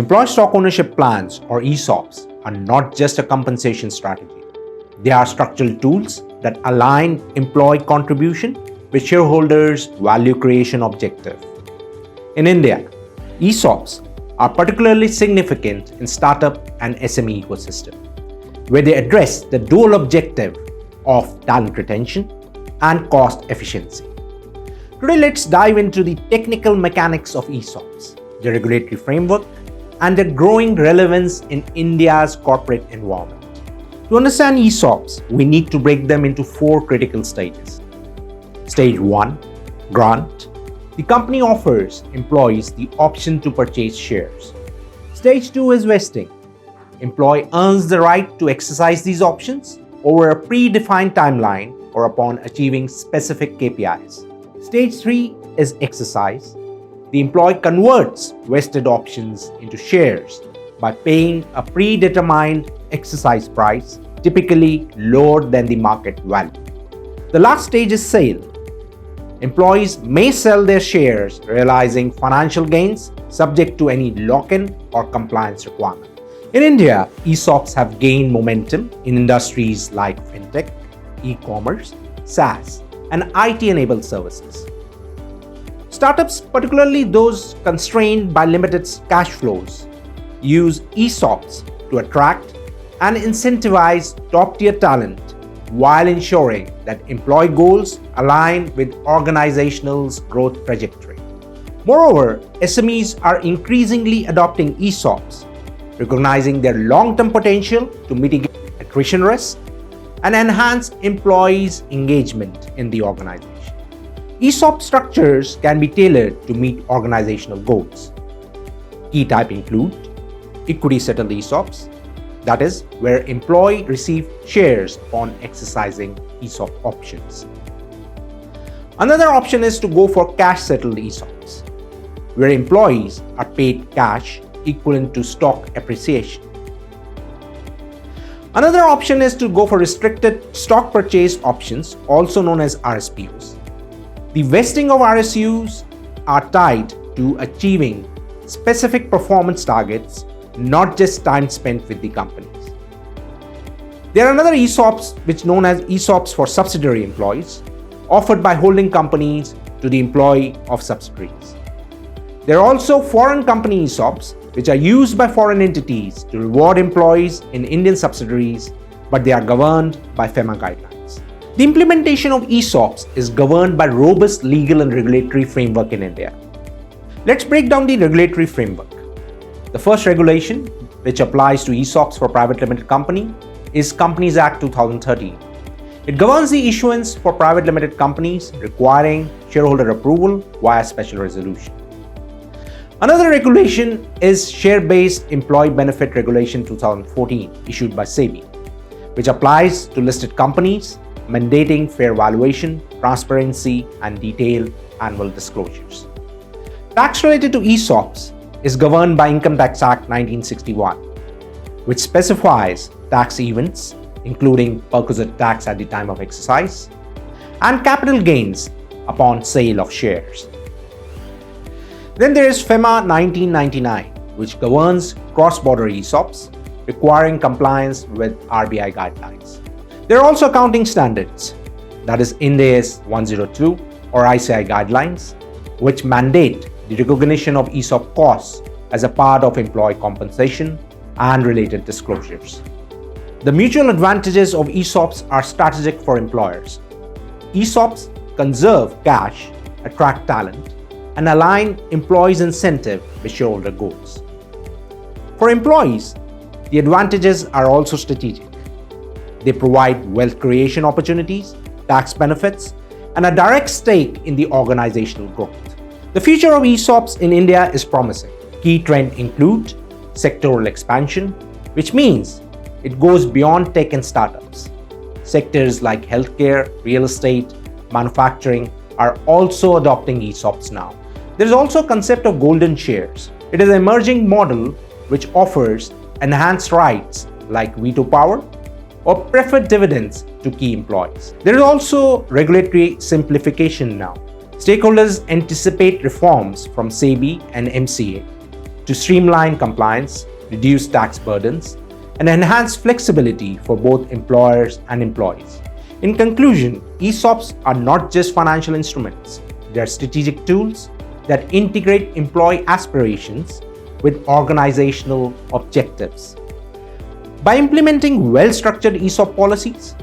Employee stock ownership plans, or ESOPs, are not just a compensation strategy. They are structural tools that align employee contribution with shareholders' value creation objective. In India, ESOPs are particularly significant in startup and SME ecosystem, where they address the dual objective of talent retention and cost efficiency. Today, let's dive into the technical mechanics of ESOPs, the regulatory framework, and their growing relevance in India's corporate environment. To understand ESOPs, we need to break them into 4 critical stages. Stage 1, grant. The company offers employees the option to purchase shares. Stage 2 is vesting. Employee earns the right to exercise these options over a predefined timeline or upon achieving specific KPIs. Stage 3 is exercise. The employee converts vested options into shares by paying a predetermined exercise price, typically lower than the market value. The last stage is sale. Employees may sell their shares, realizing financial gains subject to any lock-in or compliance requirement. In India, ESOPs have gained momentum in industries like fintech, e-commerce, SaaS, and IT-enabled services. Startups, particularly those constrained by limited cash flows, use ESOPs to attract and incentivize top-tier talent while ensuring that employee goals align with organization's growth trajectory. Moreover, SMEs are increasingly adopting ESOPs, recognizing their long-term potential to mitigate attrition risk and enhance employees' engagement in the organization. ESOP structures can be tailored to meet organizational goals. Key types include equity-settled ESOPs, that is, where employees receive shares upon exercising ESOP options. Another option is to go for cash-settled ESOPs, where employees are paid cash equivalent to stock appreciation. Another option is to go for restricted stock purchase options, also known as RSPOs. The vesting of RSUs are tied to achieving specific performance targets, not just time spent with the companies. There are another ESOPs which are known as ESOPs for subsidiary employees, offered by holding companies to the employee of subsidiaries. There are also foreign company ESOPs which are used by foreign entities to reward employees in Indian subsidiaries, but they are governed by FEMA guidelines. The implementation of ESOPs is governed by robust legal and regulatory framework in India. Let's break down the regulatory framework. The first regulation, which applies to ESOPs for private limited company, is Companies Act 2013. It governs the issuance for private limited companies requiring shareholder approval via special resolution. Another regulation is Share-Based Employee Benefit Regulation 2014, issued by SEBI, which applies to listed companies, mandating fair valuation, transparency, and detailed annual disclosures. Tax related to ESOPs is governed by Income Tax Act 1961, which specifies tax events, including perquisite tax at the time of exercise, and capital gains upon sale of shares. Then there is FEMA 1999, which governs cross-border ESOPs, requiring compliance with RBI guidelines. There are also accounting standards, that is Ind AS 102 or ICI guidelines, which mandate the recognition of ESOP costs as a part of employee compensation and related disclosures. The mutual advantages of ESOPs are strategic for employers. ESOPs conserve cash, attract talent, and align employees' incentive with shareholder goals. For employees, the advantages are also strategic. They provide wealth creation opportunities, tax benefits, and a direct stake in the organizational growth. The future of ESOPs in India is promising. Key trends include sectoral expansion, which means it goes beyond tech and startups. Sectors like healthcare, real estate, manufacturing are also adopting ESOPs now. There is also a concept of golden shares. It is an emerging model which offers enhanced rights like veto power or preferred dividends to key employees. There is also regulatory simplification now. Stakeholders anticipate reforms from SEBI and MCA, to streamline compliance, reduce tax burdens, and enhance flexibility for both employers and employees. In conclusion, ESOPs are not just financial instruments, they are strategic tools that integrate employee aspirations with organizational objectives. By implementing well-structured ESOP policies,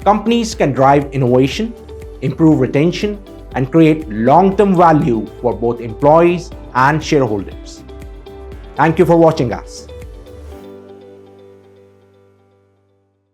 companies can drive innovation, improve retention, and create long-term value for both employees and shareholders. Thank you for watching us.